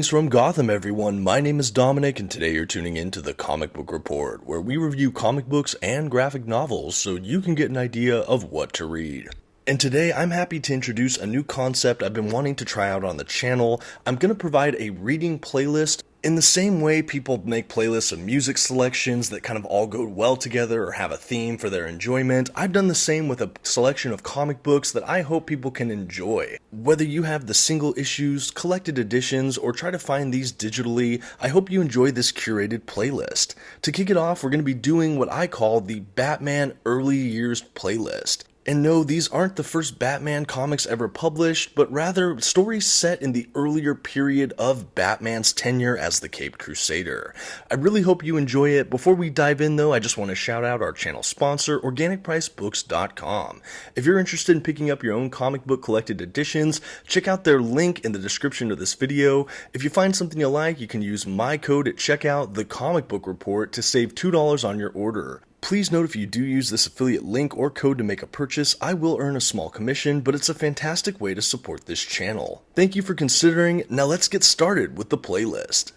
Greetings from Gotham, everyone. My name is Dominic, and today you're tuning in to the Comic Book Report, where we review comic books and graphic novels so you can get an idea of what to read. And today, I'm happy to introduce a new concept I've been wanting to try out on the channel. I'm going to provide a reading playlist in the same way people make playlists of music selections that kind of all go well together or have a theme for their enjoyment. I've done the same with a selection of comic books that I hope people can enjoy. Whether you have the single issues, collected editions, or try to find these digitally, I hope you enjoy this curated playlist. To kick it off, we're going to be doing what I call the Batman Early Years playlist. And no, these aren't the first Batman comics ever published, but rather stories set in the earlier period of Batman's tenure as the Caped Crusader. I really hope you enjoy it. Before we dive in though, I just want to shout out our channel sponsor, OrganicPriceBooks.com. If you're interested in picking up your own comic book collected editions, check out their link in the description of this video. If you find something you like, you can use my code at checkout, TheComicBookReport, to save $2 on your order. Please note if you do use this affiliate link or code to make a purchase, I will earn a small commission, but it's a fantastic way to support this channel. Thank you for considering. Now let's get started with the playlist.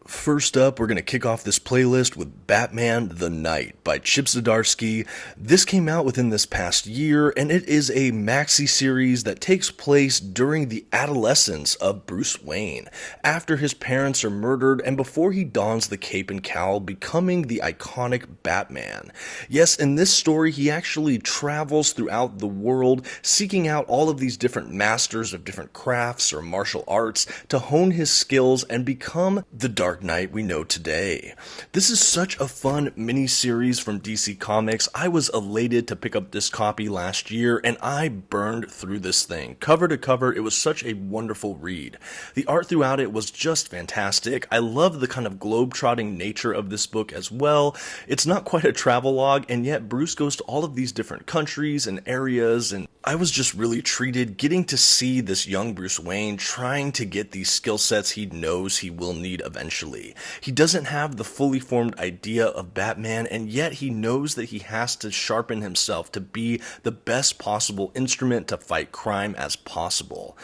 First up, we're going to kick off this playlist with Batman the Knight by Chip Zdarsky. This came out within this past year, and it is a maxi series that takes place during the adolescence of Bruce Wayne, after his parents are murdered and before he dons the cape and cowl, becoming the iconic Batman. Yes, in this story, he actually travels throughout the world, seeking out all of these different masters of different crafts or martial arts to hone his skills and become the Dark Knight we know today. This is such a fun mini-series from DC Comics. I was elated to pick up this copy last year, and I burned through this thing. Cover to cover, it was such a wonderful read. The art throughout it was just fantastic. I love the kind of globe-trotting nature of this book as well. It's not quite a travelogue, and yet Bruce goes to all of these different countries and areas, and I was just really treated getting to see this young Bruce Wayne trying to get these skill sets he knows he will need eventually. He doesn't have the fully formed idea of Batman, and yet he knows that he has to sharpen himself to be the best possible instrument to fight crime as possible.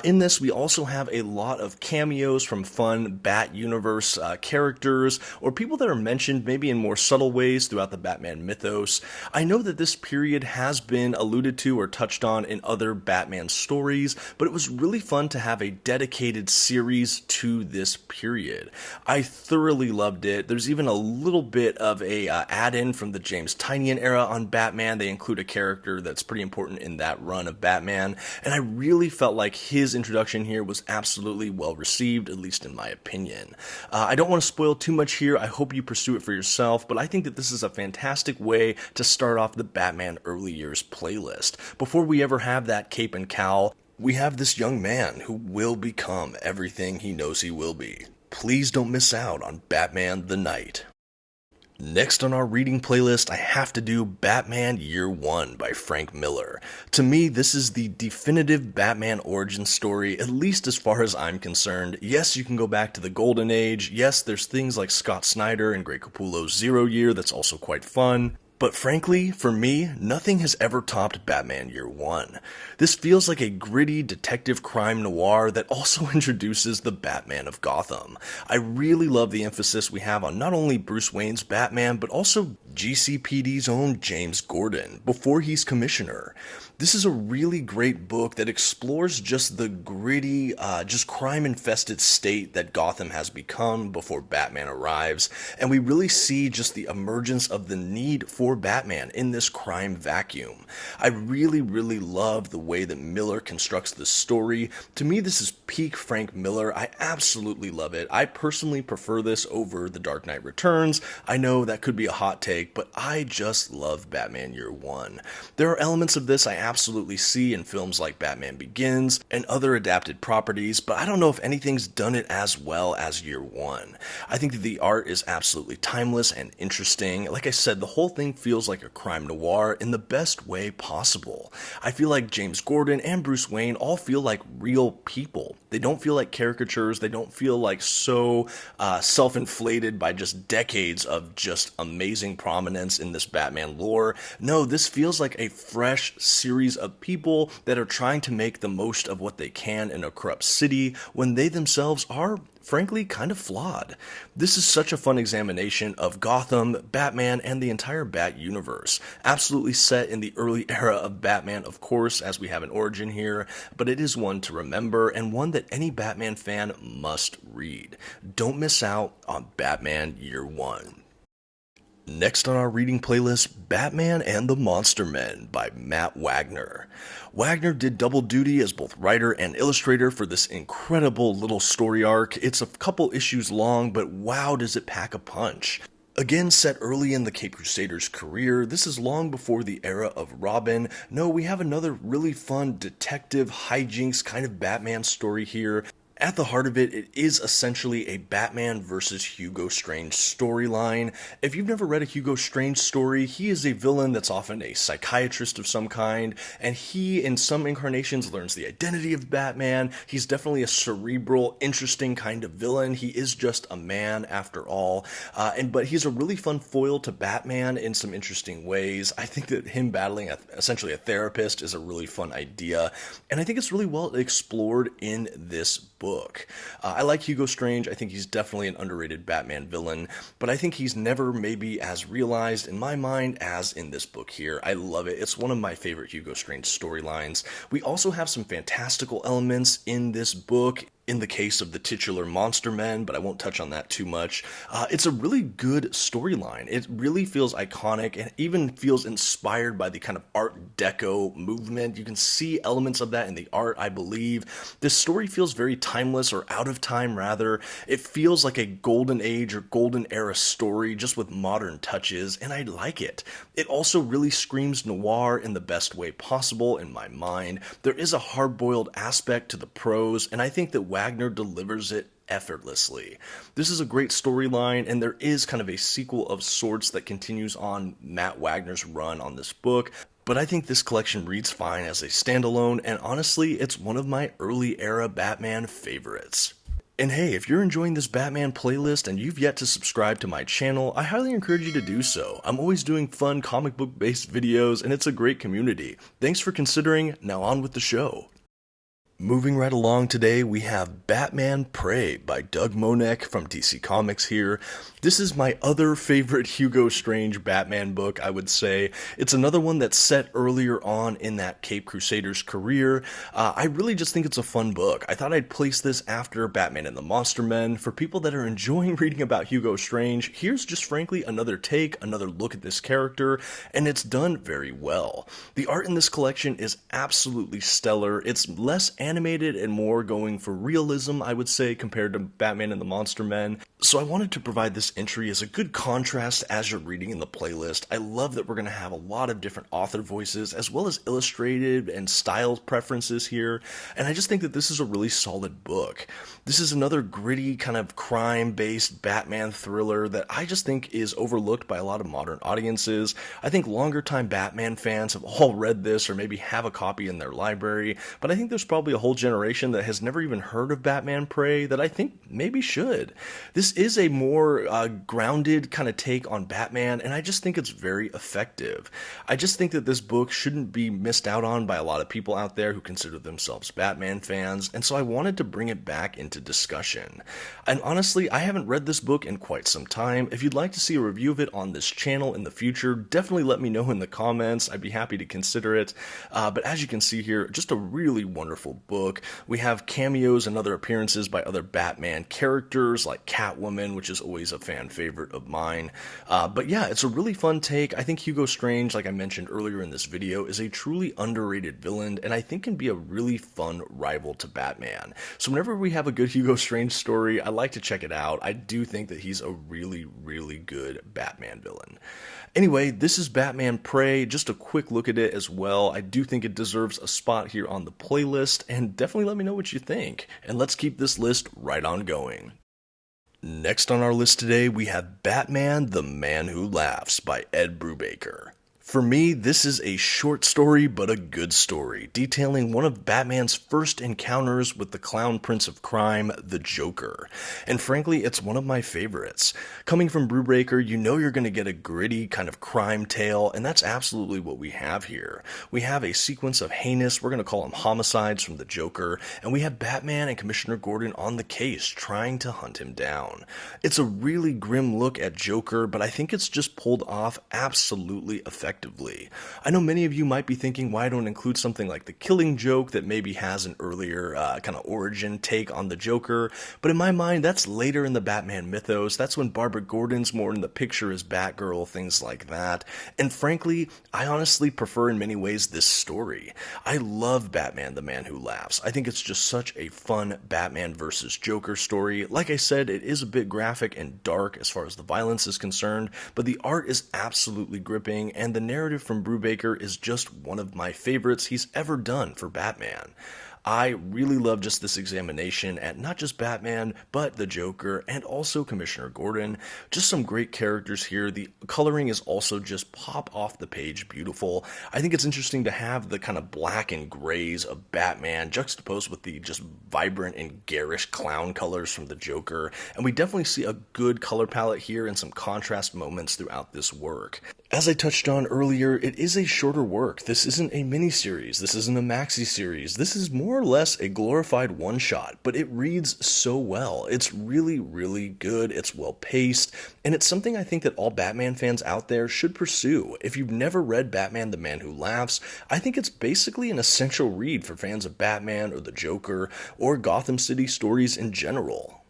In this, we also have a lot of cameos from fun Bat Universe characters, or people that are mentioned maybe in more subtle ways throughout the Batman mythos. I know that this period has been alluded to or touched on in other Batman stories, but it was really fun to have a dedicated series to this period. I thoroughly loved it. There's even a little bit of a add-in from the James Tynion era on Batman. They include a character that's pretty important in that run of Batman, and I really felt like his introduction here was absolutely well received, at least in my opinion. I don't want to spoil too much here. I hope you pursue it for yourself, but I think that this is a fantastic way to start off the Batman Early Years playlist. Before we ever have that cape and cowl, we have this young man who will become everything he knows he will be. Please don't miss out on Batman the Knight. Next on our reading playlist, I have to do Batman Year One by Frank Miller. To me, this is the definitive Batman origin story, at least as far as I'm concerned. Yes, you can go back to the Golden Age. Yes, there's things like Scott Snyder and Greg Capullo's Zero Year that's also quite fun. But frankly, for me, nothing has ever topped Batman Year One. This feels like a gritty detective crime noir that also introduces the Batman of Gotham. I really love the emphasis we have on not only Bruce Wayne's Batman, but also GCPD's own James Gordon, before he's commissioner. This is a really great book that explores just the gritty, just crime-infested state that Gotham has become before Batman arrives, and we really see just the emergence of the need for Batman in this crime vacuum. I really love the way that Miller constructs this story. To me, this is peak Frank Miller. I absolutely love it. I personally prefer this over The Dark Knight Returns. I know that could be a hot take, but I just love Batman Year One. There are elements of this I absolutely see in films like Batman Begins and other adapted properties, but I don't know if anything's done it as well as Year One. I think that the art is absolutely timeless and interesting. Like I said, the whole thing feels like a crime noir in the best way possible. I feel like James Gordon and Bruce Wayne all feel like real people. They don't feel like caricatures. They don't feel like so self-inflated by just decades of just amazing prominence in this Batman lore. No, this feels like a fresh series of people that are trying to make the most of what they can in a corrupt city when they themselves are frankly kind of flawed. This is such a fun examination of Gotham, Batman, and the entire Bat universe. Absolutely set in the early era of Batman, of course, as we have an origin here, but it is one to remember and one that any Batman fan must read. Don't miss out on Batman Year One. Next on our reading playlist, Batman and the Monster Men by Matt Wagner. Wagner did double duty as both writer and illustrator for this incredible little story arc. It's a couple issues long, but wow does it pack a punch. Again, set early in the Caped Crusader's career, this is long before the era of Robin. No, we have another really fun detective hijinks kind of Batman story here. At the heart of it, it is essentially a Batman versus Hugo Strange storyline. If you've never read a Hugo Strange story, he is a villain that's often a psychiatrist of some kind, and he, in some incarnations, learns the identity of Batman. He's definitely a cerebral, interesting kind of villain. He is just a man, after all, but he's a really fun foil to Batman in some interesting ways. I think that him battling essentially a therapist is a really fun idea, and I think it's really well explored in this book. I like Hugo Strange. I think he's definitely an underrated Batman villain, but I think he's never maybe as realized in my mind as in this book here. I love it. It's one of my favorite Hugo Strange storylines. We also have some fantastical elements in this book. In the case of the titular Monster Men, but I won't touch on that too much. It's a really good storyline. It really feels iconic and even feels inspired by the kind of Art Deco movement. You can see elements of that in the art, I believe. This story feels very timeless, or out of time rather. It feels like a golden age or golden era story, just with modern touches, and I like it. It also really screams noir in the best way possible in my mind. There is a hard-boiled aspect to the prose, and I think that Wagner delivers it effortlessly. This is a great storyline, and there is kind of a sequel of sorts that continues on Matt Wagner's run on this book, but I think this collection reads fine as a standalone, and honestly, it's one of my early era Batman favorites. And hey, if you're enjoying this Batman playlist and you've yet to subscribe to my channel, I highly encourage you to do so. I'm always doing fun comic book based videos, and it's a great community. Thanks for considering. Now on with the show. Moving right along today, we have Batman Prey by Doug Moench from DC Comics here. This is my other favorite Hugo Strange Batman book, I would say. It's another one that's set earlier on in that Caped Crusader's career. I really just think it's a fun book. I thought I'd place this after Batman and the Monster Men. For people that are enjoying reading about Hugo Strange, here's just frankly another take, another look at this character, and it's done very well. The art in this collection is absolutely stellar. It's less animated and more going for realism, I would say, compared to Batman and the Monster Men. So I wanted to provide this entry as a good contrast as you're reading in the playlist. I love that we're going to have a lot of different author voices as well as illustrated and style preferences here, and I just think that this is a really solid book. This is another gritty kind of crime-based Batman thriller that I just think is overlooked by a lot of modern audiences. I think longer-time Batman fans have all read this or maybe have a copy in their library, but I think there's probably a whole generation that has never even heard of Batman Prey that I think maybe should. This is a more grounded kind of take on Batman, and I just think it's very effective. I just think that this book shouldn't be missed out on by a lot of people out there who consider themselves Batman fans, and so I wanted to bring it back into discussion. And honestly, I haven't read this book in quite some time. If you'd like to see a review of it on this channel in the future, definitely let me know in the comments. I'd be happy to consider it. But as you can see here, just a really wonderful book. We have cameos and other appearances by other Batman characters like Catwoman, which is always a fan favorite of mine. But yeah, it's a really fun take. I think Hugo Strange, like I mentioned earlier in this video, is a truly underrated villain, and I think can be a really fun rival to Batman. So whenever we have a good Hugo Strange story, I like to check it out. I do think that he's a really, really good Batman villain. Anyway, this is Batman Prey. Just a quick look at it as well. I do think it deserves a spot here on the playlist, and definitely let me know what you think. And let's keep this list right on going. Next on our list today, we have Batman, the Man Who Laughs by Ed Brubaker. For me, this is a short story, but a good story, detailing one of Batman's first encounters with the clown prince of crime, the Joker. And frankly, it's one of my favorites. Coming from Brubaker, you know you're going to get a gritty kind of crime tale, and that's absolutely what we have here. We have a sequence of heinous, we're going to call them homicides from the Joker, and we have Batman and Commissioner Gordon on the case, trying to hunt him down. It's a really grim look at Joker, but I think it's just pulled off absolutely effectively. I know many of you might be thinking, why don't include something like the Killing Joke that maybe has an earlier kind of origin take on the Joker, but in my mind, that's later in the Batman mythos. That's when Barbara Gordon's more in the picture as Batgirl, things like that. And frankly, I honestly prefer in many ways this story. I love Batman, the Man Who Laughs. I think it's just such a fun Batman versus Joker story. Like I said, it is a bit graphic and dark as far as the violence is concerned, but the art is absolutely gripping, and the narrative from Brubaker is just one of my favorites he's ever done for Batman. I really love just this examination at not just Batman, but the Joker and also Commissioner Gordon. Just some great characters here. The coloring is also just pop off the page beautiful. I think it's interesting to have the kind of black and grays of Batman juxtaposed with the just vibrant and garish clown colors from the Joker. And we definitely see a good color palette here and some contrast moments throughout this work. As I touched on earlier, it is a shorter work. This isn't a miniseries. This isn't a maxi series. This is more or less a glorified one-shot, but it reads so well. It's really, really good. It's well-paced, and it's something I think that all Batman fans out there should pursue. If you've never read Batman, the Man Who Laughs, I think it's basically an essential read for fans of Batman or the Joker or Gotham City stories in general.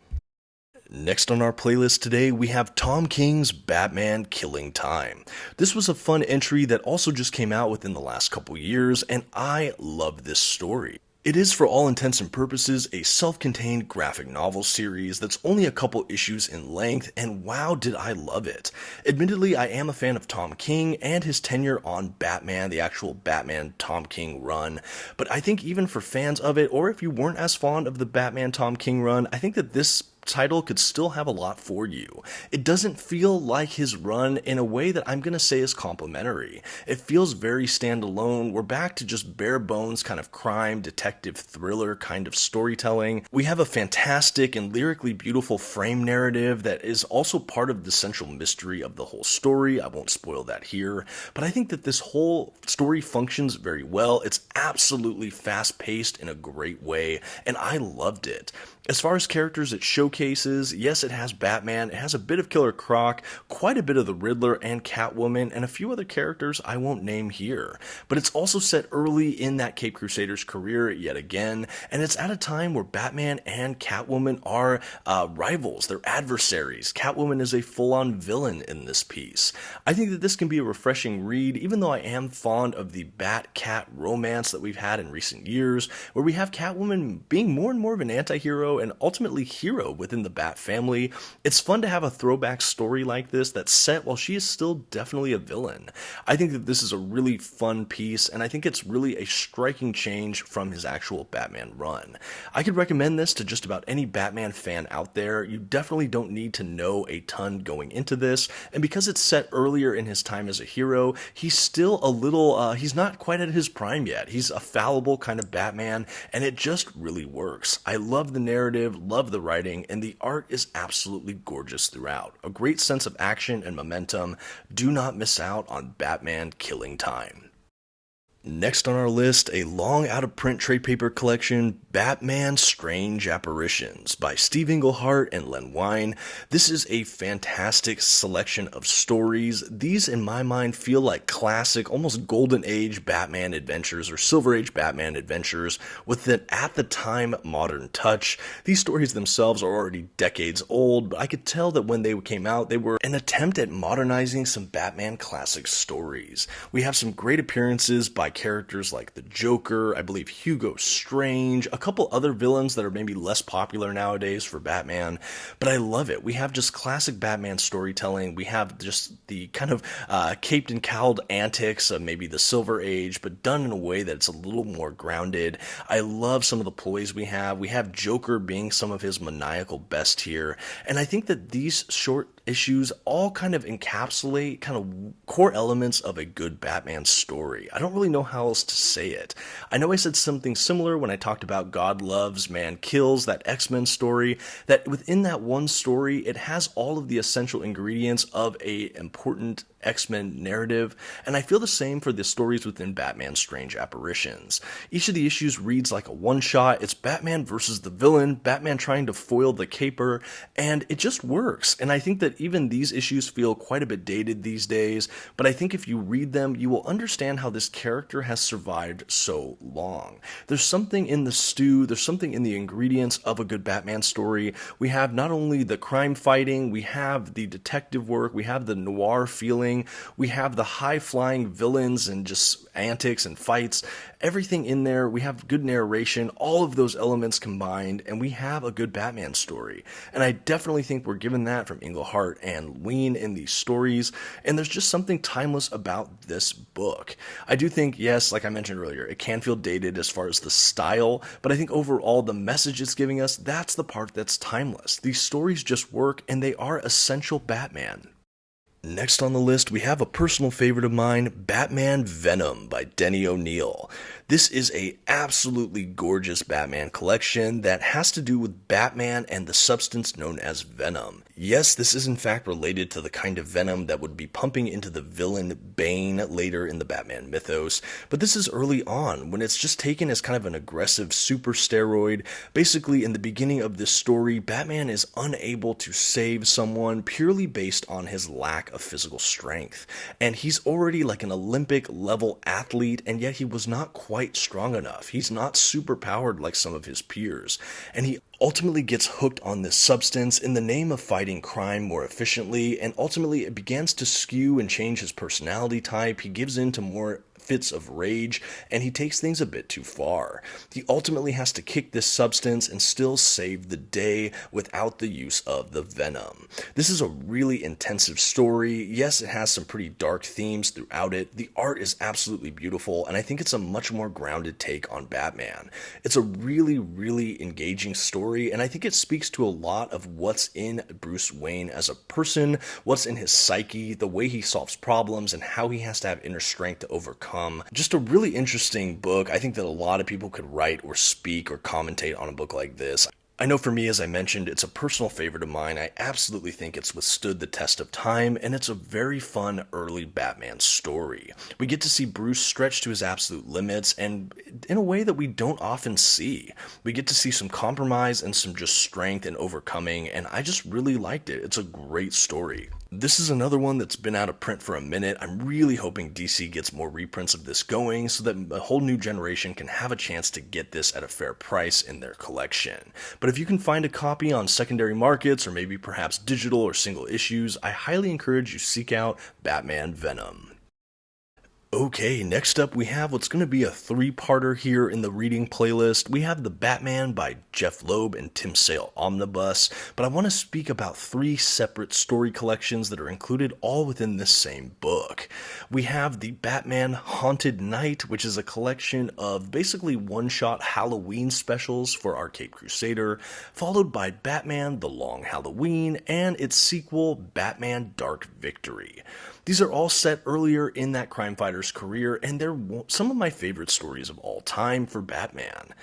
Next on our playlist today, we have Tom King's Batman Killing Time. This was a fun entry that also just came out within the last couple years, and I love this story. It is, for all intents and purposes, a self-contained graphic novel series that's only a couple issues in length, and wow, did I love it. Admittedly, I am a fan of Tom King and his tenure on Batman, the actual Batman Tom King run, but I think even for fans of it, or if you weren't as fond of the Batman Tom King run, I think that this title could still have a lot for you. It doesn't feel like his run in a way that I'm going to say is complimentary. It feels very standalone. We're back to just bare bones kind of crime, detective, thriller kind of storytelling. We have a fantastic and lyrically beautiful frame narrative that is also part of the central mystery of the whole story. I won't spoil that here, but I think that this whole story functions very well. It's absolutely fast-paced in a great way, and I loved it. As far as characters it showcases, yes, it has Batman, it has a bit of Killer Croc, quite a bit of the Riddler and Catwoman, and a few other characters I won't name here. But it's also set early in that Caped Crusader's career yet again, and it's at a time where Batman and Catwoman are rivals, they're adversaries. Catwoman is a full-on villain in this piece. I think that this can be a refreshing read, even though I am fond of the Bat-Cat romance that we've had in recent years, where we have Catwoman being more and more of an anti-hero and ultimately hero within the Bat family. It's fun to have a throwback story like this that's set while she is still definitely a villain. I think that this is a really fun piece, and I think it's really a striking change from his actual Batman run. I could recommend this to just about any Batman fan out there. You definitely don't need to know a ton going into this, and because it's set earlier in his time as a hero, he's still a little, he's not quite at his prime yet. He's a fallible kind of Batman, and it just really works. I love the narrative, love the writing, and the art is absolutely gorgeous throughout. A great sense of action and momentum. Do not miss out on Batman Killing Time. Next on our list, a long out-of-print trade paper collection, Batman Strange Apparitions by Steve Englehart and Len Wein. This is a fantastic selection of stories. These, in my mind, feel like classic, almost golden age Batman adventures or silver age Batman adventures with an at-the-time modern touch. These stories themselves are already decades old, but I could tell that when they came out, they were an attempt at modernizing some Batman classic stories. We have some great appearances by characters like the Joker, I believe Hugo Strange, a couple other villains that are maybe less popular nowadays for Batman, but I love it. We have just classic Batman storytelling. We have just the kind of caped and cowled antics of maybe the Silver Age, but done in a way that's a little more grounded. I love some of the ploys we have. We have Joker being some of his maniacal best here, and I think that these short issues all kind of encapsulate kind of core elements of a good Batman story. I don't really know how else to say it. I know I said something similar when I talked about God Loves, Man Kills, that X-Men story, that within that one story, it has all of the essential ingredients of a important X-Men narrative, and I feel the same for the stories within Batman's Strange Apparitions. Each of the issues reads like a one-shot. It's Batman versus the villain, Batman trying to foil the caper, and it just works. And I think that even these issues feel quite a bit dated these days, but I think if you read them, you will understand how this character has survived so long. There's something in the stew, there's something in the ingredients of a good Batman story. We have not only the crime fighting, we have the detective work, we have the noir feeling, we have the high-flying villains and just antics and fights, everything in there. We have good narration, all of those elements combined, and we have a good Batman story. And I definitely think we're given that from Englehart and Wein in these stories, and there's just something timeless about this book. I do think, yes, like I mentioned earlier, it can feel dated as far as the style, but I think overall the message it's giving us, that's the part that's timeless. These stories just work, and they are essential Batman. Next on the list, we have a personal favorite of mine, Batman Venom by Denny O'Neil. This is a absolutely gorgeous Batman collection that has to do with Batman and the substance known as Venom. Yes, this is in fact related to the kind of venom that would be pumping into the villain Bane later in the Batman mythos, but this is early on when it's just taken as kind of an aggressive super steroid. Basically, in the beginning of this story, Batman is unable to save someone purely based on his lack of physical strength, and he's already like an Olympic level athlete, and yet he was not quite strong enough. He's not super powered like some of his peers, and he ultimately gets hooked on this substance in the name of fighting crime more efficiently, and ultimately it begins to skew and change his personality type. He gives in to more fits of rage, and he takes things a bit too far. He ultimately has to kick this substance and still save the day without the use of the venom. This is a really intensive story. Yes, it has some pretty dark themes throughout it. The art is absolutely beautiful, and I think it's a much more grounded take on Batman. It's a really, really engaging story, and I think it speaks to a lot of what's in Bruce Wayne as a person, what's in his psyche, the way he solves problems, and how he has to have inner strength to overcome. Just a really interesting book. I think that a lot of people could write or speak or commentate on a book like this. I know for me, as I mentioned, it's a personal favorite of mine. I absolutely think it's withstood the test of time, and it's a very fun early Batman story. We get to see Bruce stretch to his absolute limits, and in a way that we don't often see. We get to see some compromise and some just strength and overcoming, and I just really liked it. It's a great story. This is another one that's been out of print for a minute. I'm really hoping DC gets more reprints of this going so that a whole new generation can have a chance to get this at a fair price in their collection. But if you can find a copy on secondary markets or maybe perhaps digital or single issues, I highly encourage you seek out Batman Venom. Okay, next up we have what's going to be a three-parter here in the reading playlist. We have The Batman by Jeph Loeb and Tim Sale omnibus, but I want to speak about three separate story collections that are included all within this same book. We have The Batman Haunted Night, which is a collection of basically one-shot Halloween specials for our Caped Crusader, followed by Batman The Long Halloween and its sequel, Batman Dark Victory. These are all set earlier in that crime fighter's career, and they're some of my favorite stories of all time for Batman.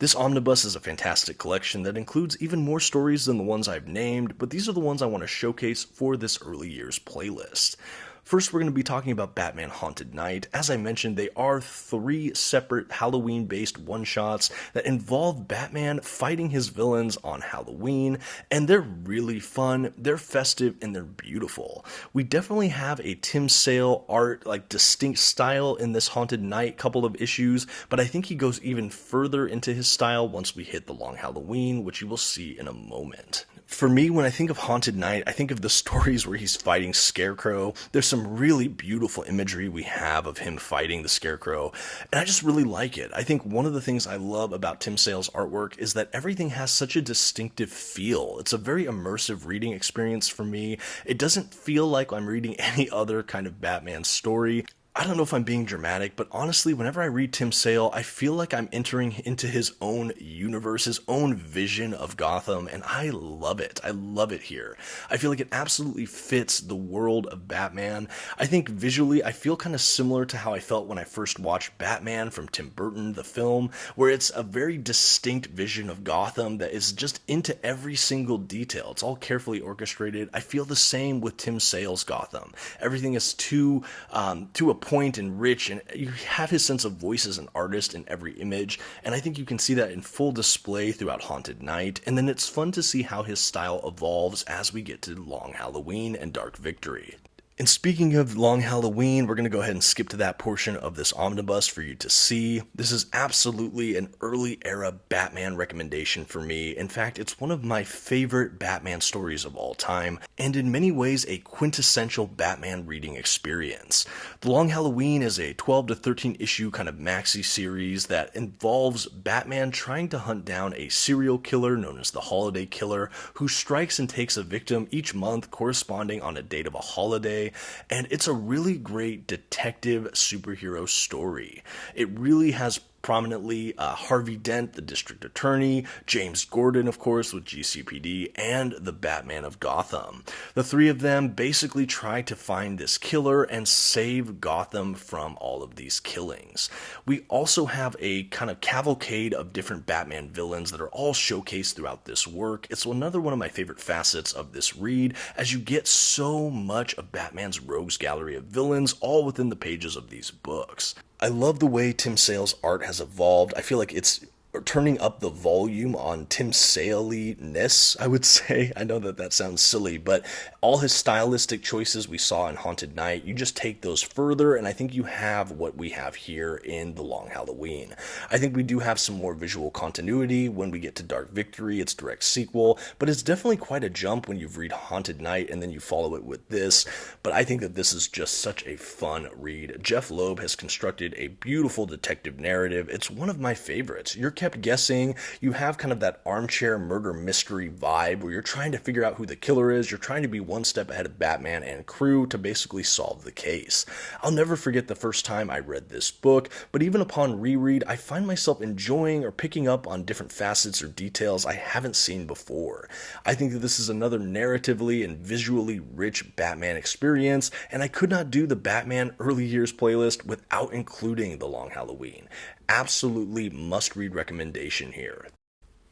This omnibus is a fantastic collection that includes even more stories than the ones I've named, but these are the ones I want to showcase for this early years playlist. First, we're going to be talking about Batman Haunted Night. As I mentioned, they are three separate Halloween-based one-shots that involve Batman fighting his villains on Halloween, and they're really fun, they're festive, and they're beautiful. We definitely have a Tim Sale art, distinct style in this Haunted Night couple of issues, but I think he goes even further into his style once we hit The Long Halloween, which you will see in a moment. For me, when I think of Haunted Night, I think of the stories where he's fighting Scarecrow. There's some really beautiful imagery we have of him fighting the Scarecrow, and I just really like it. I think one of the things I love about Tim Sale's artwork is that everything has such a distinctive feel. It's a very immersive reading experience for me. It doesn't feel like I'm reading any other kind of Batman story. I don't know if I'm being dramatic, but honestly, whenever I read Tim Sale, I feel like I'm entering into his own universe, his own vision of Gotham, and I love it. I love it here. I feel like it absolutely fits the world of Batman. I think visually, I feel kind of similar to how I felt when I first watched Batman from Tim Burton, the film, where it's a very distinct vision of Gotham that is just into every single detail. It's all carefully orchestrated. I feel the same with Tim Sale's Gotham. Everything is to a point and rich, and you have his sense of voice as an artist in every image, and I think you can see that in full display throughout Haunted Night, and then it's fun to see how his style evolves as we get to Long Halloween and Dark Victory. And speaking of Long Halloween, we're going to go ahead and skip to that portion of this omnibus for you to see. This is absolutely an early era Batman recommendation for me. In fact, it's one of my favorite Batman stories of all time, and in many ways a quintessential Batman reading experience. The Long Halloween is a 12 to 13 issue kind of maxi series that involves Batman trying to hunt down a serial killer known as the Holiday Killer, who strikes and takes a victim each month corresponding on a date of a holiday. And it's a really great detective superhero story. It really has prominently Harvey Dent, the district attorney, James Gordon, of course, with GCPD, and the Batman of Gotham. The three of them basically try to find this killer and save Gotham from all of these killings. We also have a kind of cavalcade of different Batman villains that are all showcased throughout this work. It's another one of my favorite facets of this read, as you get so much of Batman's rogues gallery of villains all within the pages of these books. I love the way Tim Sale's art has evolved. I feel like it's turning up the volume on Tim Sale-ness, I would say. I know that sounds silly, but all his stylistic choices we saw in Haunted Night, you just take those further, and I think you have what we have here in The Long Halloween. I think we do have some more visual continuity when we get to Dark Victory, its direct sequel, but it's definitely quite a jump when you read Haunted Night and then you follow it with this. But I think that this is just such a fun read. Jeph Loeb has constructed a beautiful detective narrative. It's one of my favorites. You're kept guessing. You have kind of that armchair murder mystery vibe where you're trying to figure out who the killer is. You're trying to be one step ahead of Batman and crew to basically solve the case. I'll never forget the first time I read this book, but even upon reread, I find myself enjoying or picking up on different facets or details I haven't seen before. I think that this is another narratively and visually rich Batman experience, and I could not do the Batman early years playlist without including The Long Halloween. Absolutely must-read recommendation here.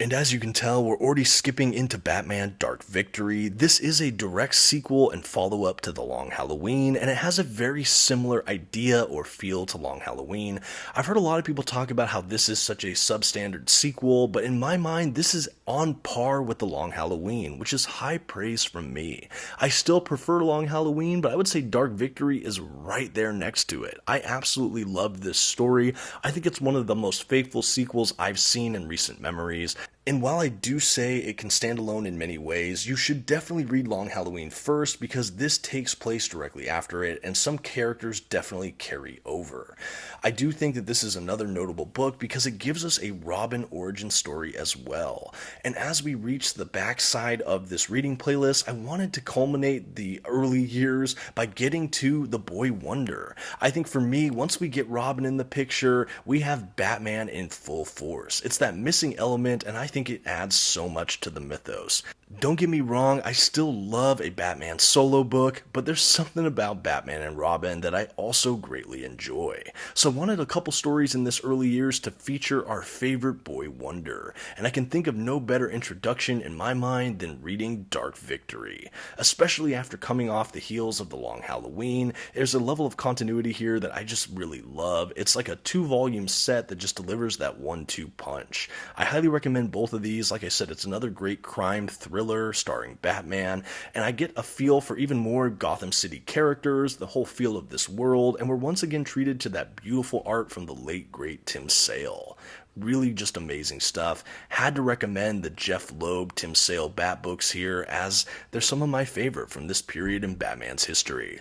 And as you can tell, we're already skipping into Batman Dark Victory. This is a direct sequel and follow-up to The Long Halloween, and it has a very similar idea or feel to Long Halloween. I've heard a lot of people talk about how this is such a substandard sequel, but in my mind, this is on par with The Long Halloween, which is high praise from me. I still prefer Long Halloween, but I would say Dark Victory is right there next to it. I absolutely love this story. I think it's one of the most faithful sequels I've seen in recent memories. And while I do say it can stand alone in many ways, you should definitely read Long Halloween first because this takes place directly after it, and some characters definitely carry over. I do think that this is another notable book because it gives us a Robin origin story as well. And as we reach the backside of this reading playlist, I wanted to culminate the early years by getting to the Boy Wonder. I think for me, once we get Robin in the picture, we have Batman in full force. It's that missing element, and I think it adds so much to the mythos. Don't get me wrong, I still love a Batman solo book, but there's something about Batman and Robin that I also greatly enjoy. So I wanted a couple stories in this early years to feature our favorite Boy Wonder, and I can think of no better introduction in my mind than reading Dark Victory. Especially after coming off the heels of The Long Halloween, there's a level of continuity here that I just really love. It's like a 2-volume set that just delivers that 1-2 punch. I highly recommend both of these. Like I said, it's another great crime thriller thriller starring Batman, and I get a feel for even more Gotham City characters, the whole feel of this world, and we're once again treated to that beautiful art from the late great Tim Sale. Really just amazing stuff. Had to recommend the Jeph Loeb, Tim Sale Bat books here, as they're some of my favorite from this period in Batman's history.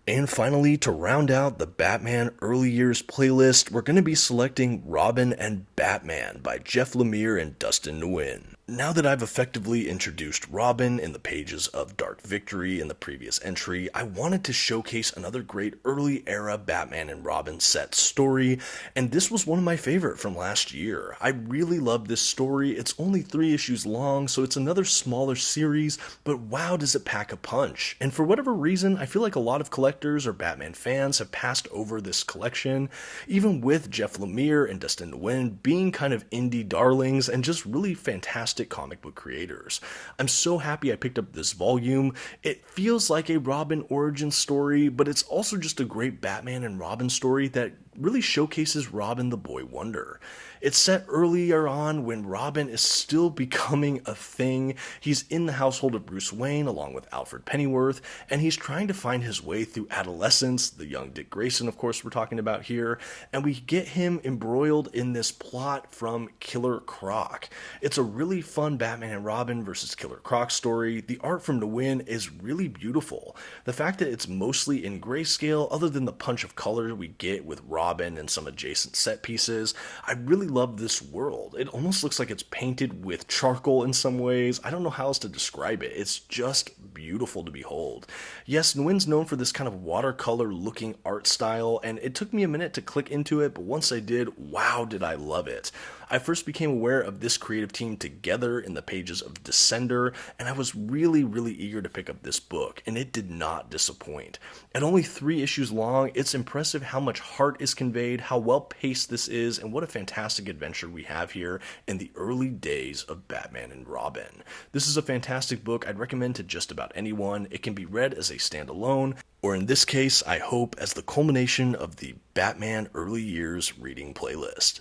And finally, to round out the Batman Early Years playlist, we're going to be selecting Robin and Batman by Jeph Lemire and Dustin Nguyen. Now that I've effectively introduced Robin in the pages of Dark Victory in the previous entry, I wanted to showcase another great early era Batman and Robin set story, and this was one of my favorite from last year. I really love this story. It's only 3 issues long, so it's another smaller series, but wow does it pack a punch. And for whatever reason, I feel like a lot of collectors or Batman fans have passed over this collection, even with Jeph Lemire and Dustin Nguyen being kind of indie darlings and just really fantastic comic book creators. I'm so happy I picked up this volume. It feels like a Robin origin story, but it's also just a great Batman and Robin story that really showcases Robin the Boy Wonder. It's set earlier on when Robin is still becoming a thing. He's in the household of Bruce Wayne along with Alfred Pennyworth, and he's trying to find his way through adolescence, the young Dick Grayson of course we're talking about here, and we get him embroiled in this plot from Killer Croc. It's a really fun Batman and Robin versus Killer Croc story. The art from Nguyen is really beautiful. The fact that it's mostly in grayscale, other than the punch of color we get with Robin and some adjacent set pieces, I really love this world. It almost looks like it's painted with charcoal in some ways. I don't know how else to describe it. It's just beautiful to behold. Yes, Nguyen's known for this kind of watercolor looking art style, and it took me a minute to click into it, but once I did, wow did I love it. I first became aware of this creative team together in the pages of Descender, and I was really eager to pick up this book, and it did not disappoint. At only 3 issues long, it's impressive how much heart is conveyed, how well paced this is, and what a fantastic adventure we have here in the early days of Batman and Robin. This is a fantastic book I'd recommend to just about anyone. It can be read as a standalone, or in this case, I hope, as the culmination of the Batman Early Years reading playlist.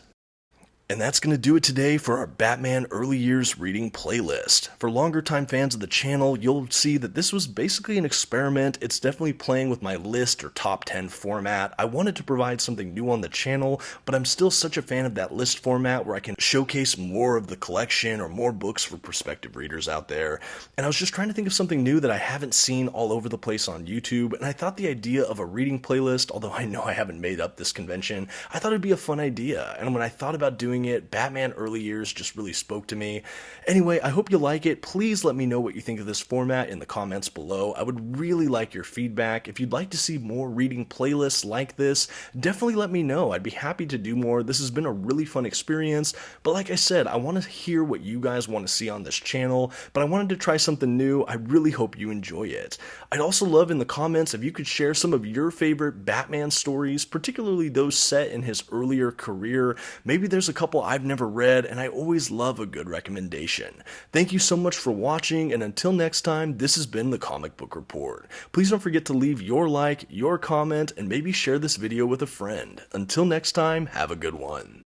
And that's going to do it today for our Batman Early Years reading playlist. For longer time fans of the channel, you'll see that this was basically an experiment. It's definitely playing with my list or top 10 format. I wanted to provide something new on the channel, but I'm still such a fan of that list format where I can showcase more of the collection or more books for prospective readers out there. And I was just trying to think of something new that I haven't seen all over the place on YouTube, and I thought the idea of a reading playlist, although I know I haven't made up this convention, I thought it'd be a fun idea. And when I thought about doing it, Batman Early Years just really spoke to me. Anyway, I hope you like it. Please let me know what you think of this format in the comments below. I would really like your feedback. If you'd like to see more reading playlists like this, definitely let me know. I'd be happy to do more. This has been a really fun experience, but like I said, I want to hear what you guys want to see on this channel, but I wanted to try something new. I really hope you enjoy it. I'd also love in the comments if you could share some of your favorite Batman stories, particularly those set in his earlier career. Maybe there's a couple I've never read, and I always love a good recommendation. Thank you so much for watching, and until next time, this has been the Comic Book Report. Please don't forget to leave your like, your comment, and maybe share this video with a friend. Until next time, have a good one.